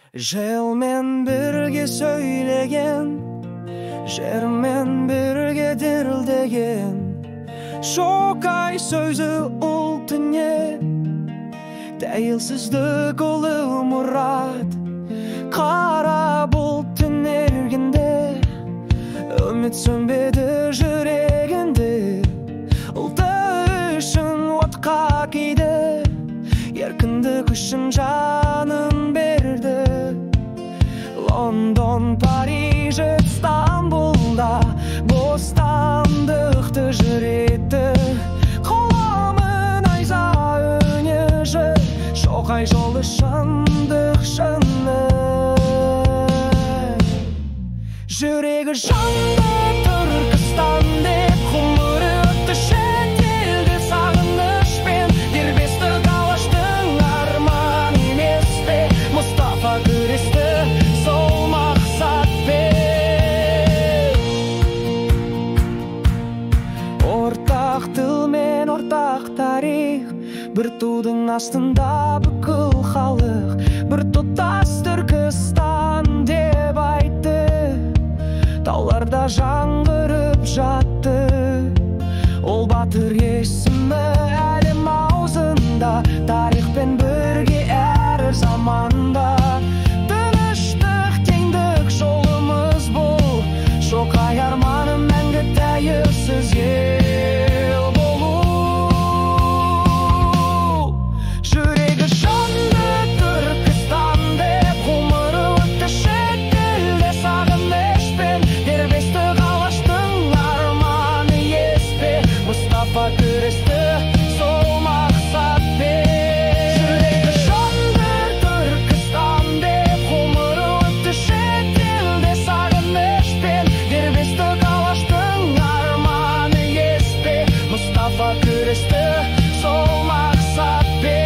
Желмен бірге сөйлеген, жермен бірге дірілдеген, шоқай сөзі ұлтіне, тәуелсіздік ұлы мұрат. Қара бұлт түнергенде, үміт сөнбеді жүрегінде. Ұлты үшін отқа күйді, еркіндік үшін жанын берді. Лондон, Париж, Стамбулда бостандықты жүректі. Қоламын айза өнежі, шоқай жолы шындық шыны. Жүрегі жанды Түркістан деп, ғұмыры өтті шетелде сағынышпен. Дербестік алаштың арман емес пе, Мұстафа күресті сол мақсатпен. Ортақ тіл мен ортақ тарих, бір тудың астында бүкіл халық. Бір тұтас Түркістан деп айтты, тауларда жаңғырып жатты. Ол батыр есімі әлем аузында, тарихпен бірге әр заманда. Тыныштық, теңдік жолымыз бұл, шоқай арманы мәңгі тәуелсіз ел болу. Жүрегі жанды Түркістан деп, ғұмыры өтті шетелде сағынышпен. Дербестік алаштың арманы еспе, Мұстафа күресті сол мақсатпен. Жүрегі жанды Түркістан деп, ғұмыры өтті шетелде сағынышпен. Дербестік алаштың арманы еспе, Мұстафа күресті сол мақсатпен.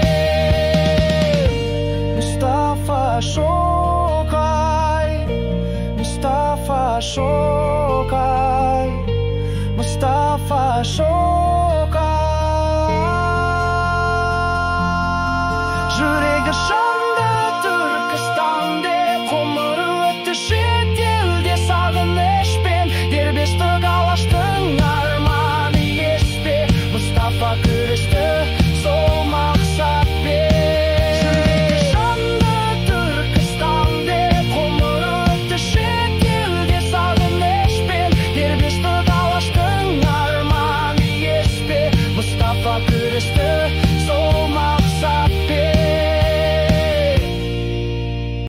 Мұстафа шоқай, Мұстафа шоқай, Мұстафа шоқай.